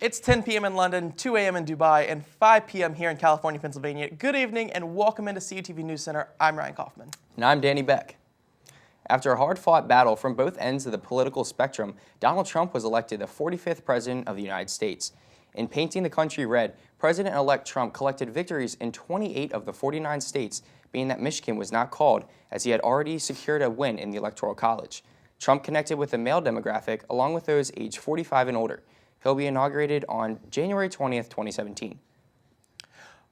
It's 10 p.m. in London, 2 a.m. in Dubai, and 5 p.m. here in California, Pennsylvania. Good evening and welcome into CUTV Newscenter. I'm Ryan Kaufman. And I'm Danny Beck. After a hard-fought battle from both ends of the political spectrum, Donald Trump was elected the 45th President of the United States. In painting the country red, President-elect Trump collected victories in 28 of the 49 states, being that Michigan was not called, as he had already secured a win in the Electoral College. Trump connected with the male demographic, along with those aged 45 and older. He'll be inaugurated on January 20th, 2017.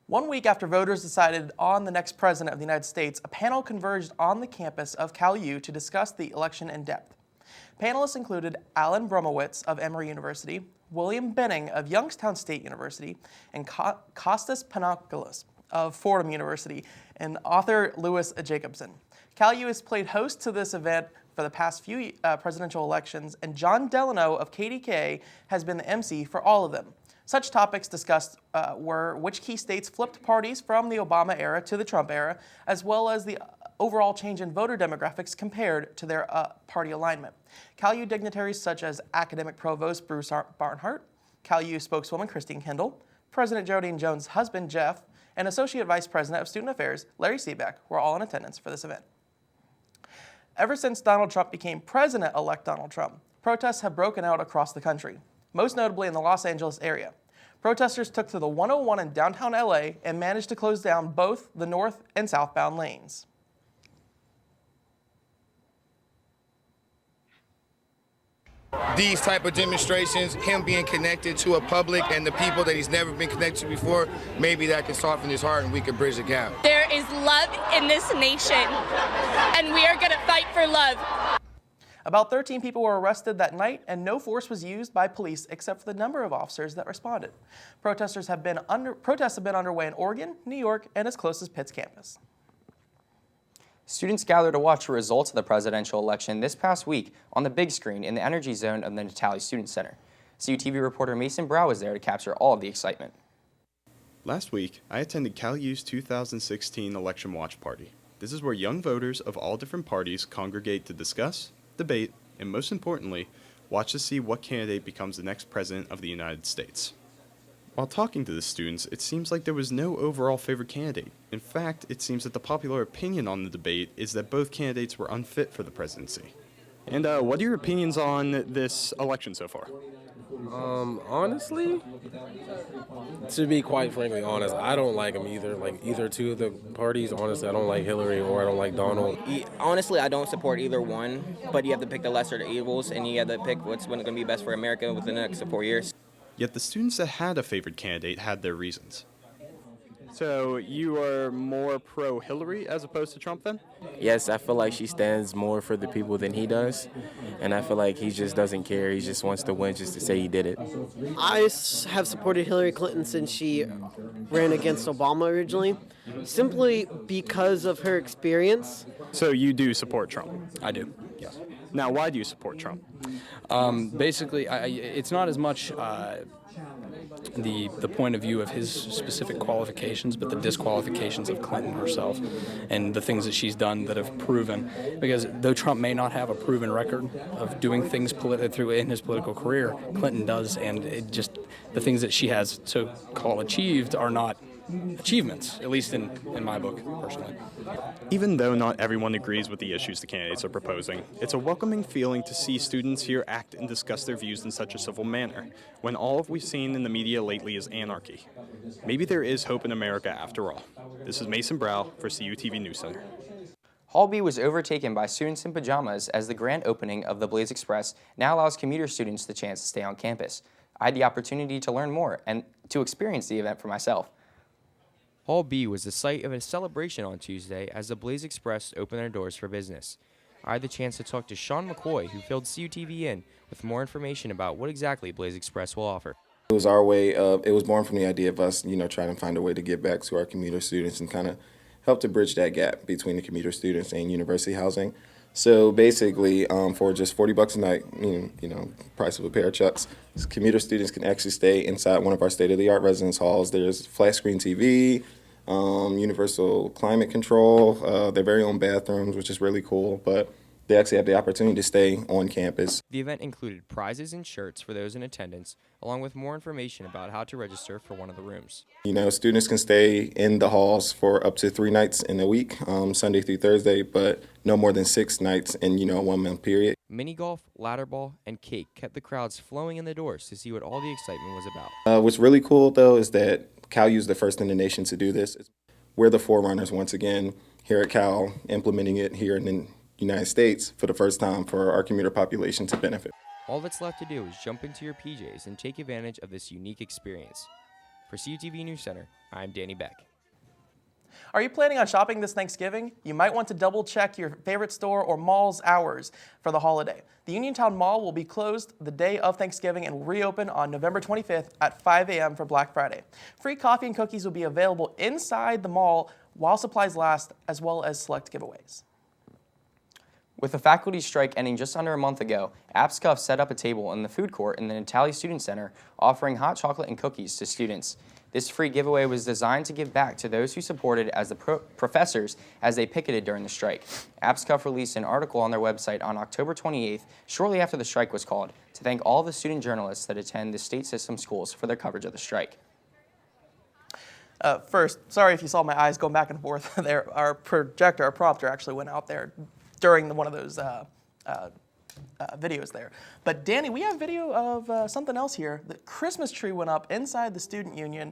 1 week after voters decided on the next president of the United States, a panel converged on the campus of CalU to discuss the election in depth. Panelists included Alan Bromowitz of Emory University, William Benning of Youngstown State University, and Kostas Panopoulos of Fordham University, and author Louis Jacobson. CalU has played host to this event for the past few presidential elections, and John Delano of KDK has been the MC for all of them. Such topics discussed were which key states flipped parties from the Obama era to the Trump era, as well as the overall change in voter demographics compared to their party alignment. CalU dignitaries such as academic provost Bruce Barnhart, CalU spokeswoman Christine Kendall, President Geraldine Jones' husband Jeff, and Associate Vice President of Student Affairs Larry Seebeck were all in attendance for this event. Ever since Donald Trump became President-elect Donald Trump, protests have broken out across the country, most notably in the Los Angeles area. Protesters took to the 101 in downtown LA and managed to close down both the north and southbound lanes. These type of demonstrations, him being connected to a public and the people that he's never been connected to before, maybe that can soften his heart and we can bridge the gap. There is love in this nation, and we are going to fight for love. About 13 people were arrested that night, and no force was used by police except for the number of officers that responded. Protests have been underway in Oregon, New York, and as close as Pitt's campus. Students gathered to watch the results of the presidential election this past week on the big screen in the energy zone of the Natali Student Center. CUTV reporter Mason Brow was there to capture all of the excitement. Last week, I attended CalU's 2016 election watch party. This is where young voters of all different parties congregate to discuss, debate, and most importantly, watch to see what candidate becomes the next president of the United States. While talking to the students, it seems like there was no overall favorite candidate. In fact, it seems that the popular opinion on the debate is that both candidates were unfit for the presidency. And what are your opinions on this election so far? Honestly, to be quite frankly honest, I don't like them either. Like either two of the parties. Honestly, I don't like Hillary or I don't like Donald. Honestly, I don't support either one, but you have to pick the lesser of evils, and you have to pick what's going to be best for America within the next 4 years. Yet the students that had a favorite candidate had their reasons. So you are more pro-Hillary as opposed to Trump then? Yes, I feel like she stands more for the people than he does, and I feel like he just doesn't care. He just wants to win just to say he did it. I have supported Hillary Clinton since she ran against Obama originally, simply because of her experience. So you do support Trump? I do, yes. Now, why do you support Trump? Basically, it's not as much the point of view of his specific qualifications, but the disqualifications of Clinton herself and the things that she's done that have proven. Because though Trump may not have a proven record of doing things in his political career, Clinton does, and the things that she has so-called achieved are not achievements, at least in my book, personally. Even though not everyone agrees with the issues the candidates are proposing, it's a welcoming feeling to see students here act and discuss their views in such a civil manner, when all of we've seen in the media lately is anarchy. Maybe there is hope in America after all. This is Mason Brow for CUTV Newscenter. Hall B was overtaken by students in pajamas as the grand opening of the Blaze Express now allows commuter students the chance to stay on campus. I had the opportunity to learn more and to experience the event for myself. Hall B was the site of a celebration on Tuesday as the Blaze Express opened their doors for business. I had the chance to talk to Sean McCoy, who filled CUTV in with more information about what exactly Blaze Express will offer. It was our way of, it was born from the idea of us, trying to find a way to give back to our commuter students and kind of help to bridge that gap between the commuter students and university housing. So basically, for just $40 a night, price of a pair of chucks, commuter students can actually stay inside one of our state-of-the-art residence halls. There's flat screen TV, universal climate control, their very own bathrooms, which is really cool. But they actually have the opportunity to stay on campus. The event included prizes and shirts for those in attendance, along with more information about how to register for one of the rooms. Students can stay in the halls for up to 3 nights in a week, Sunday through Thursday, but no more than 6 nights in, a 1-month period. Mini golf, ladder ball, and cake kept the crowds flowing in the doors to see what all the excitement was about. What's really cool, though, is that Cal U is the first in the nation to do this. We're the forerunners, once again, here at Cal, implementing it here in the United States for the first time for our commuter population to benefit. All that's left to do is jump into your PJs and take advantage of this unique experience. For CUTV Newscenter, I'm Danny Beck. Are you planning on shopping this Thanksgiving? You might want to double check your favorite store or mall's hours for the holiday. The Uniontown Mall will be closed the day of Thanksgiving and will reopen on November 25th at 5 a.m. for Black Friday. Free coffee and cookies will be available inside the mall while supplies last, as well as select giveaways. With the faculty strike ending just under a month ago, AppsCuff set up a table in the food court in the Natali Student Center, offering hot chocolate and cookies to students. This free giveaway was designed to give back to those who supported as the professors as they picketed during the strike. AppsCuff released an article on their website on October 28th, shortly after the strike was called, to thank all the student journalists that attend the state system schools for their coverage of the strike. First, sorry if you saw my eyes going back and forth there. Our projector, our prompter actually went out there during one of those videos there. But Danny, we have video of something else here. The Christmas tree went up inside the student union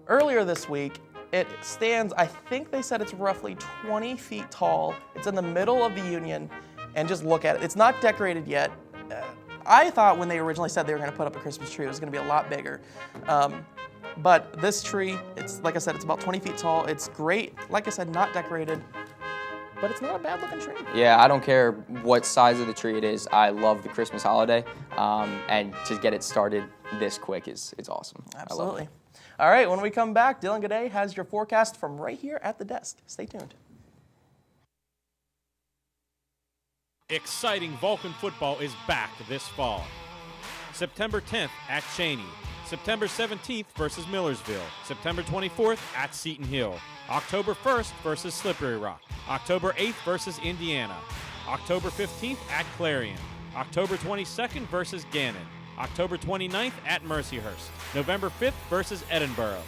earlier this week. It stands, I think they said it's roughly 20 feet tall. It's in the middle of the union, and just look at it. It's not decorated yet. I thought when they originally said they were going to put up a Christmas tree, it was going to be a lot bigger. But this tree, it's like I said, it's about 20 feet tall. It's great. Like I said, not decorated. But it's not a bad looking tree. Yeah, I don't care what size of the tree it is. I love the Christmas holiday, and to get it started this quick it's awesome. Absolutely. I love it. All right, when we come back, Dylan Gaudet has your forecast from right here at the desk. Stay tuned. Exciting Vulcan football is back this fall. September 10th at Cheney. September 17th versus Millersville. September 24th at Seton Hill. October 1st versus Slippery Rock. October 8th versus Indiana. October 15th at Clarion. October 22nd versus Gannon. October 29th at Mercyhurst. November 5th versus Edinburgh.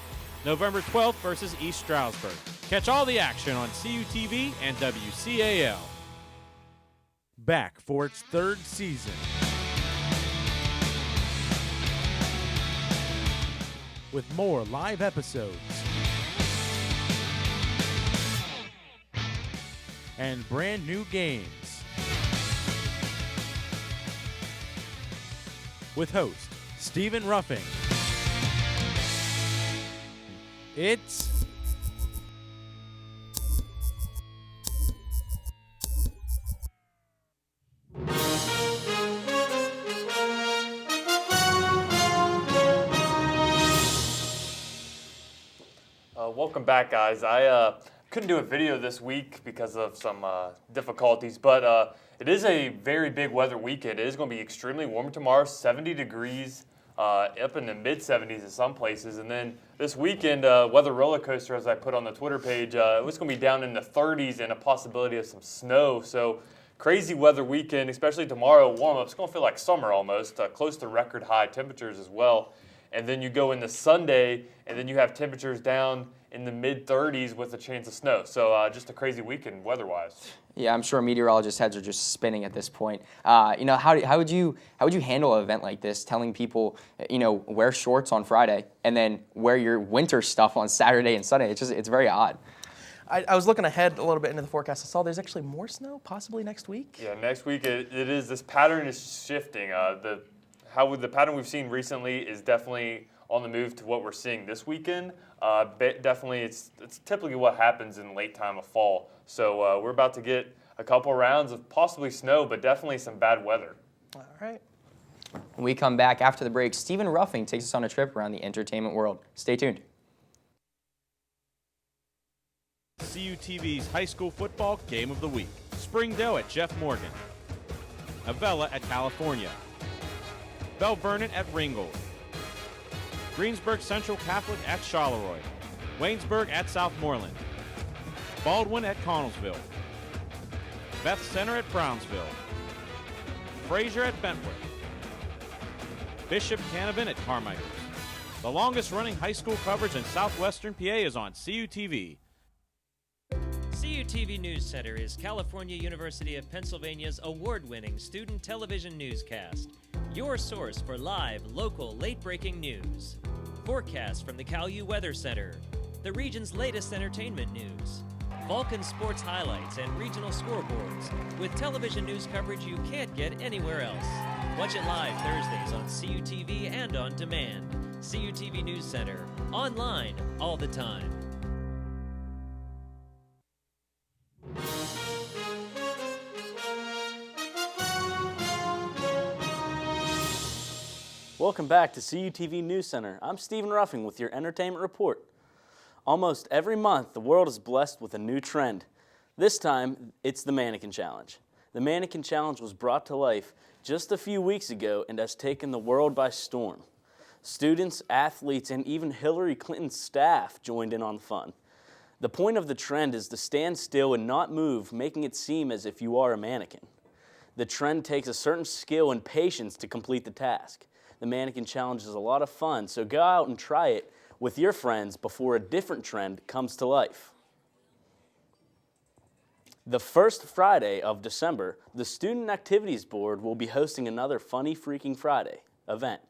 November 12th versus East Stroudsburg. Catch all the action on CUTV and WCAL. Back for its 3rd season. With more live episodes and brand new games. With host Stephen Ruffing. It's welcome back, guys. I couldn't do a video this week because of some difficulties, but it is a very big weather weekend. It is going to be extremely warm tomorrow, 70 degrees, up in the mid-70s in some places. And then this weekend, weather roller coaster, as I put on the Twitter page, it was going to be down in the 30s and a possibility of some snow. So crazy weather weekend, especially tomorrow, warm-up. It's going to feel like summer almost, close to record high temperatures as well. And then you go into Sunday, and then you have temperatures down in the mid-30s with a chance of snow. So just a crazy weekend weather-wise. Yeah, I'm sure meteorologists' heads are just spinning at this point. How would you handle an event like this, telling people, wear shorts on Friday and then wear your winter stuff on Saturday and Sunday? It's very odd. I was looking ahead a little bit into the forecast. I saw there's actually more snow possibly next week. Yeah, next week it is. This pattern is shifting. The pattern we've seen recently is definitely on the move to what we're seeing this weekend. Definitely, it's typically what happens in late time of fall. So we're about to get a couple rounds of possibly snow, but definitely some bad weather. All right. When we come back after the break, Stephen Ruffing takes us on a trip around the entertainment world. Stay tuned. CUTV's High School Football Game of the Week. Springdale at Jeff Morgan. Avella at California. Bell Vernon at Ringgold. Greensburg Central Catholic at Charleroi. Waynesburg at Southmoreland. Baldwin at Connellsville. Beth Center at Brownsville, Fraser at Bentwood, Bishop Canavan at Carmichael. The longest running high school coverage in southwestern PA is on CUTV. CUTV Newscenter is California University of Pennsylvania's award-winning student television newscast. Your source for live, local, late-breaking news. Forecasts from the CalU Weather Center. The region's latest entertainment news. Vulcan sports highlights and regional scoreboards. With television news coverage you can't get anywhere else. Watch it live Thursdays on CUTV and on demand. CUTV News Center, online all the time. Welcome back to CUTV News Center. I'm Stephen Ruffing with your entertainment report. Almost every month, the world is blessed with a new trend. This time, it's the Mannequin Challenge. The Mannequin Challenge was brought to life just a few weeks ago and has taken the world by storm. Students, athletes, and even Hillary Clinton's staff joined in on the fun. The point of the trend is to stand still and not move, making it seem as if you are a mannequin. The trend takes a certain skill and patience to complete the task. The Mannequin Challenge is a lot of fun, so go out and try it with your friends before a different trend comes to life. The first Friday of December, the Student Activities Board will be hosting another Funny Freaking Friday event.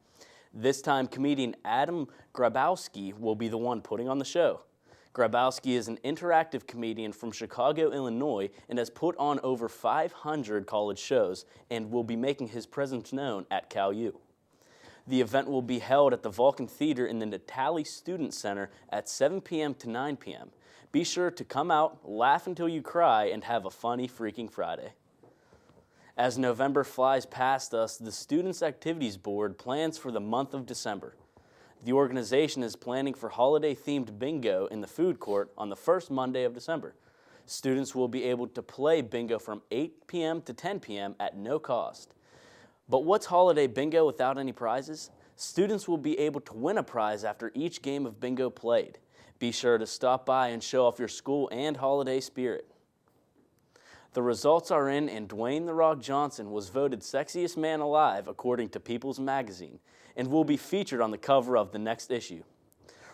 This time, comedian Adam Grabowski will be the one putting on the show. Grabowski is an interactive comedian from Chicago, Illinois, and has put on over 500 college shows and will be making his presence known at CalU. The event will be held at the Vulcan Theater in the Natali Student Center at 7 p.m. to 9 p.m. Be sure to come out, laugh until you cry, and have a funny freaking Friday. As November flies past us, the Students' Activities Board plans for the month of December. The organization is planning for holiday-themed bingo in the food court on the first Monday of December. Students will be able to play bingo from 8 p.m. to 10 p.m. at no cost. But what's holiday bingo without any prizes? Students will be able to win a prize after each game of bingo played. Be sure to stop by and show off your school and holiday spirit. The results are in, and Dwayne "The Rock" Johnson was voted sexiest man alive according to People's Magazine and will be featured on the cover of the next issue.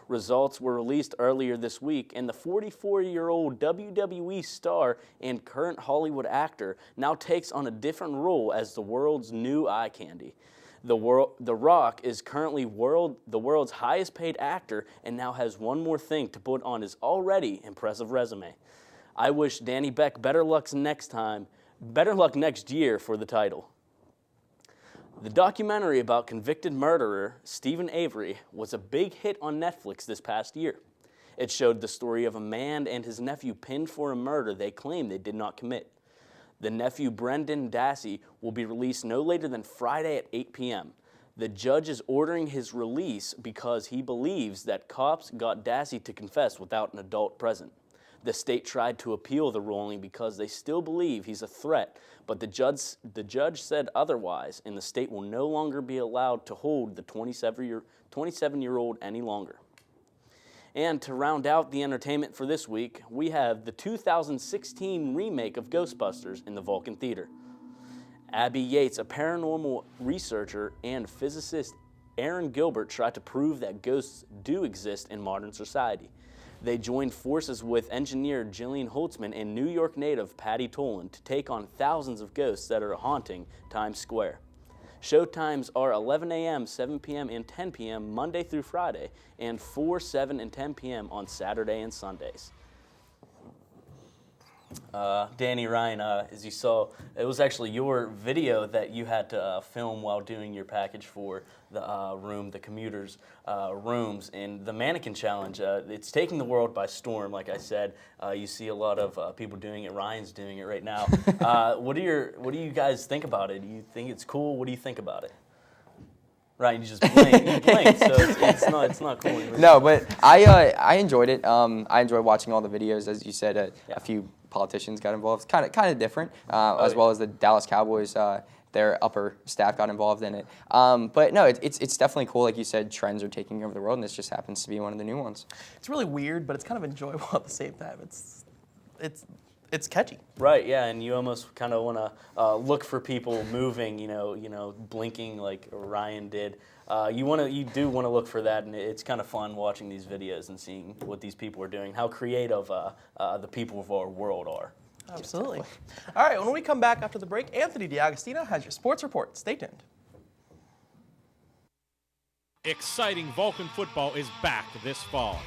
Results were released earlier this week, and the 44-year-old WWE star and current Hollywood actor now takes on a different role as the world's new eye candy. The Rock is currently the world's highest-paid actor and now has one more thing to put on his already impressive resume. I wish Danny Beck better luck next year for the title. The documentary about convicted murderer Stephen Avery was a big hit on Netflix this past year. It showed the story of a man and his nephew pinned for a murder they claim they did not commit. The nephew, Brendan Dassey, will be released no later than Friday at 8 p.m. The judge is ordering his release because he believes that cops got Dassey to confess without an adult present. The state tried to appeal the ruling because they still believe he's a threat, but the judge said otherwise, and the state will no longer be allowed to hold the 27-year-old any longer. And to round out the entertainment for this week, we have the 2016 remake of Ghostbusters in the Vulcan Theater. Abby Yates, a paranormal researcher, and physicist Aaron Gilbert try to prove that ghosts do exist in modern society. They joined forces with engineer Jillian Holtzman and New York native Patty Tolan to take on thousands of ghosts that are haunting Times Square. Showtimes are 11 a.m., 7 p.m., and 10 p.m. Monday through Friday, and 4, 7, and 10 p.m. on Saturday and Sundays. Danny, Ryan, as you saw, it was actually your video that you had to film while doing your package for the commuters' rooms. And the Mannequin Challenge, it's taking the world by storm, like I said. You see a lot of people doing it. Ryan's doing it right now. What do you guys think about it? Do you think it's cool? What do you think about it? Ryan, you just blinked, so it's not cool anymore. No, but I enjoyed it. I enjoyed watching all the videos. As you said, a few politicians got involved. Kind of different, as well as the Dallas Cowboys. Their upper staff got involved in it. But no, it's definitely cool. Like you said, trends are taking over the world, and this just happens to be one of the new ones. It's really weird, but it's kind of enjoyable at the same time. it's catchy. Right, yeah, and you almost kind of want to look for people moving, blinking like Ryan did. You do want to look for that, and it's kind of fun watching these videos and seeing what these people are doing, how creative the people of our world are. Absolutely. All right, when we come back after the break, Anthony D'Agostino has your sports report. Stay tuned. Exciting Vulcan football is back this fall.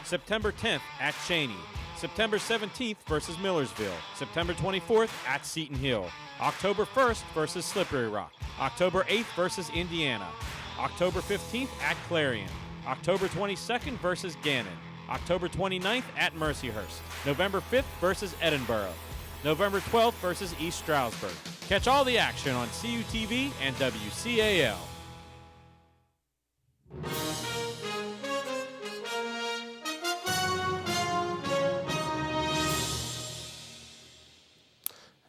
September 10th at Cheney. September 17th versus Millersville. September 24th at Seton Hill. October 1st versus Slippery Rock. October 8th versus Indiana. October 15th at Clarion. October 22nd versus Gannon. October 29th at Mercyhurst. November 5th versus Edinburgh. November 12th versus East Stroudsburg. Catch all the action on CUTV and WCAL.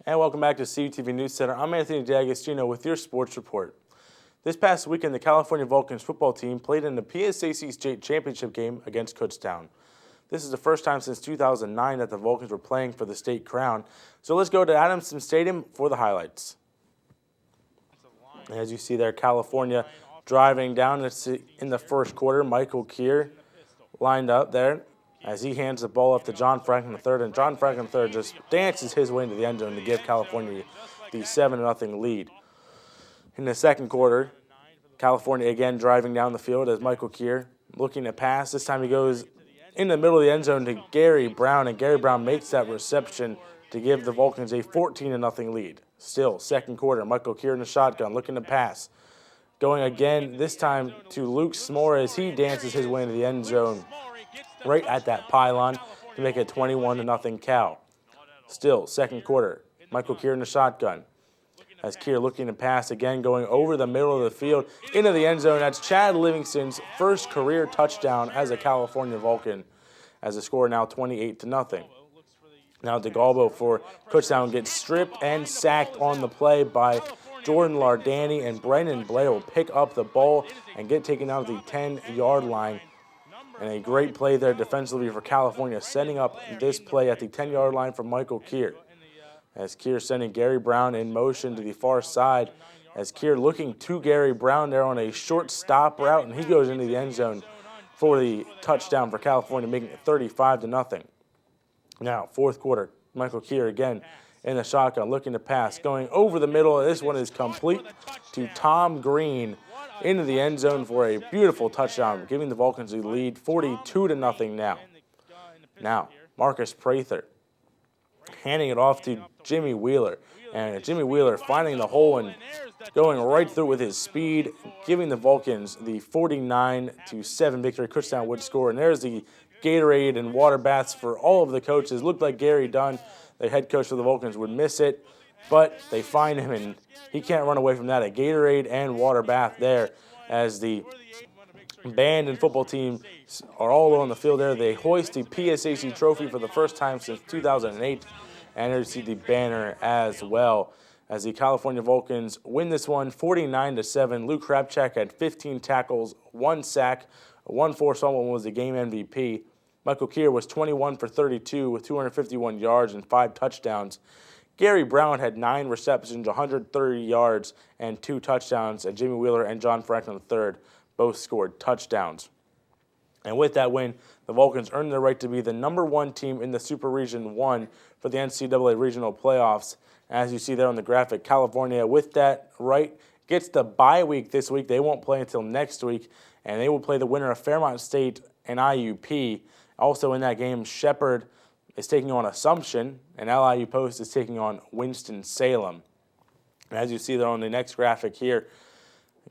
And welcome back to CUTV Newscenter. I'm Anthony D'Agostino with your sports report. This past weekend, the California Vulcans football team played in the PSAC State Championship game against Kutztown. This is the first time since 2009 that the Vulcans were playing for the state crown. So let's go to Adamson Stadium for the highlights. As you see there, California driving down in the first quarter. Michael Keir lined up there as he hands the ball up to John Franklin III, and John Franklin III just dances his way into the end zone to give California the 7-0 lead. In the second quarter, California again driving down the field as Michael Keir looking to pass. This time he goes in the middle of the end zone to Gary Brown, and Gary Brown makes that reception to give the Vulcans a 14-0 lead. Still, second quarter, Michael Keir in the shotgun looking to pass. Going again, this time to Luke Smore as he dances his way into the end zone right at that pylon to make it 21-0 Cal. Still, second quarter, Michael Keir in the shotgun. As Keir looking to pass again, going over the middle of the field into the end zone. That's Chad Livingston's first career touchdown as a California Vulcan, as the score now 28-0. Now DeGalbo for Kutztown gets stripped and sacked on the play by Jordan Lardani, and Brendan Blair will pick up the ball and get taken out of the 10-yard line. And a great play there defensively for California, setting up this play at the 10-yard line for Michael Keir. As Keir sending Gary Brown in motion to the far side, as Keir looking to Gary Brown there on a short stop route, and he goes into the end zone for the touchdown for California, making it 35-0. Now, fourth quarter, Michael Keir again in the shotgun, looking to pass, going over the middle. This one is complete to Tom Green into the end zone for a beautiful touchdown, giving the Vulcans the lead 42-0 now. Now, Marcus Prather handing it off to Jimmy Wheeler, and Jimmy Wheeler finding the hole and going right through with his speed, giving the Vulcans the 49-7 victory. Kutztown would score, and there's the Gatorade and water baths for all of the coaches. Looked like Gary Dunn, the head coach of the Vulcans, would miss it, but they find him, and he can't run away from that. A Gatorade and water bath there as the band and football team are all on the field there. They hoist the PSAC trophy for the first time since 2008, and there you see the banner as well as the California Vulcans win this one 49-7. Luke Krapchak had 15 tackles, 1 sack, 1 forced fumble, and was the game MVP. Michael Keir was 21 for 32 with 251 yards and 5 touchdowns. Gary Brown had 9 receptions, 130 yards, and 2 touchdowns, and Jimmy Wheeler and John Franklin III both scored touchdowns. And with that win, the Vulcans earned the right to be the #1 team in the Super Region 1 for the NCAA Regional Playoffs. As you see there on the graphic, California, with that right, gets the bye week this week. They won't play until next week, and they will play the winner of Fairmont State and IUP. Also in that game, Shepherd is taking on Assumption, and LIU Post is taking on Winston-Salem. And as you see there on the next graphic here,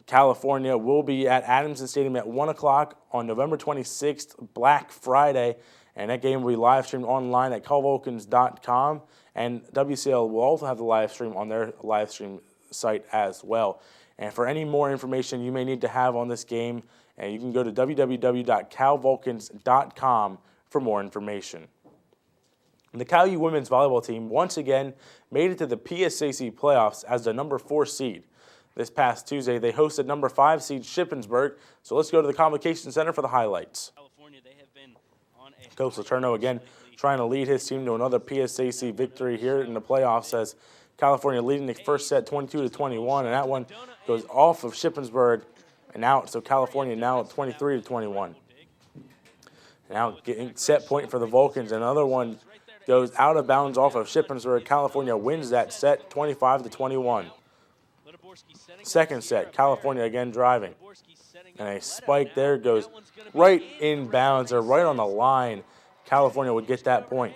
California will be at Adamson Stadium at 1 o'clock on November 26th, Black Friday, and that game will be live streamed online at calvulcans.com, and WCL will also have the live stream on their live stream site as well. And for any more information you may need to have on this game, you can go to www.calvulcans.com for more information. The CalU women's volleyball team once again made it to the PSAC playoffs as the #4 seed. This past Tuesday, they hosted #5 seed Shippensburg. So let's go to the Convocation Center for the highlights. Coach Letourneau again trying to lead his team to another PSAC victory here in the playoffs as California leading the first set 22-21, and that one goes off of Shippensburg and out, so California now at 23-21. Now getting set point for the Vulcans. Another one goes out of bounds off of Shippensburg. California wins that set 25-21. Second set, California again driving. And a spike there goes right in bounds or right on the line. California would get that point.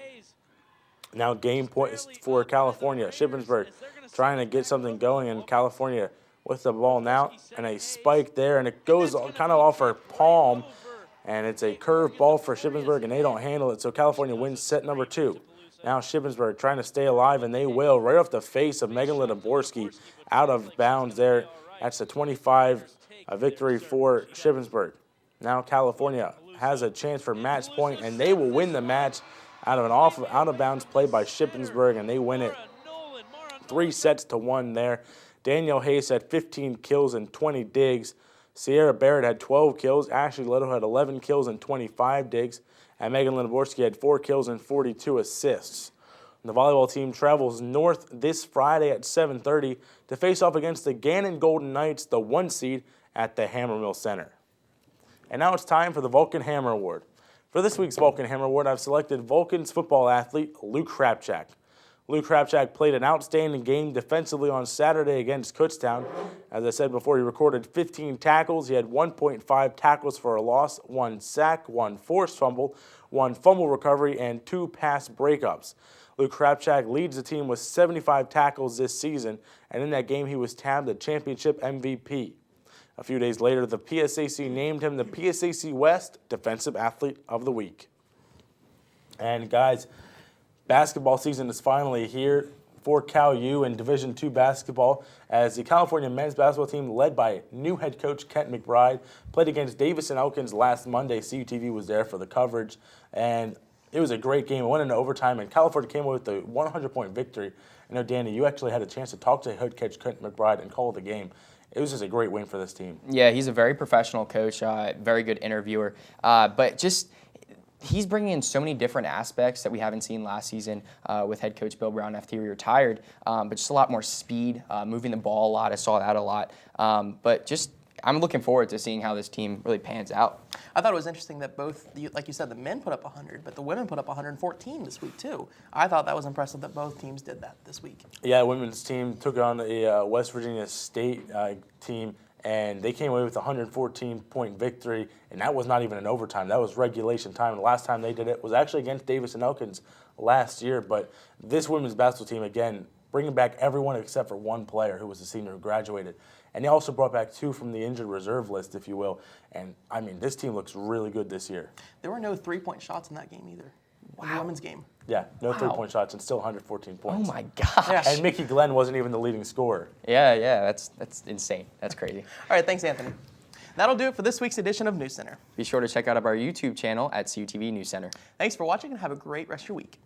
Now game point for California. Shippensburg trying to get something going, and California with the ball now, and a spike there, and it goes kind of off her palm, and it's a curved ball for Shippensburg, and they don't handle it, so California wins set number 2. Now Shippensburg trying to stay alive, and they will, right off the face of Megan Litaborski, out of bounds there. That's a 25 victory for Shippensburg. Now California has a chance for match point, and they will win the match out of an out-of-bounds play by Shippensburg, and they win it 3-1 there. Danielle Hayes had 15 kills and 20 digs. Sierra Barrett had 12 kills. Ashley Little had 11 kills and 25 digs. And Megan Linaborski had 4 kills and 42 assists. The volleyball team travels north this Friday at 7:30 to face off against the Gannon Golden Knights, the 1 seed, at the Hammermill Center. And now it's time for the Vulcan Hammer Award. For this week's Vulcan Hammer Award, I've selected Vulcan's football athlete, Luke Krapchak. Luke Krapchak played an outstanding game defensively on Saturday against Kutztown. As I said before, he recorded 15 tackles. He had 1.5 tackles for a loss, 1 sack, 1 forced fumble, 1 fumble recovery, and 2 pass breakups. Luke Krapchak leads the team with 75 tackles this season, and in that game he was tabbed the championship MVP. A few days later, the PSAC named him the PSAC West Defensive Athlete of the Week. And guys, basketball season is finally here for Cal U in Division II basketball as the California men's basketball team, led by new head coach Kent McBride, played against Davis and Elkins last Monday. CUTV was there for the coverage, and it was a great game. It went into overtime, and California came away with a 100-point victory. I know, Danny, you actually had a chance to talk to head coach Kent McBride and call the game. It was just a great win for this team. Yeah, he's a very professional coach, very good interviewer, but just he's bringing in so many different aspects that we haven't seen last season with head coach Bill Brown after he retired, but just a lot more speed, moving the ball a lot. I saw that a lot, but just I'm looking forward to seeing how this team really pans out. I thought it was interesting that both, like you said, the men put up 100, but the women put up 114 this week too. I thought that was impressive that both teams did that this week. Yeah, the women's team took on a West Virginia State team, and they came away with a 114-point victory, and that was not even an overtime. That was regulation time. The last time they did it was actually against Davis and Elkins last year, but this women's basketball team, again, bringing back everyone except for one player who was a senior who graduated. And they also brought back 2 from the injured reserve list, if you will. And, I mean, this team looks really good this year. There were no 3-point shots in that game either. Wow. In the women's game. Yeah, no 3-point shots and still 114 points. Oh, my gosh. Yeah. And Mickey Glenn wasn't even the leading scorer. Yeah, that's insane. That's crazy. All right, thanks, Anthony. That'll do it for this week's edition of News Center. Be sure to check out our YouTube channel at CUTV Newscenter. Thanks for watching and have a great rest of your week.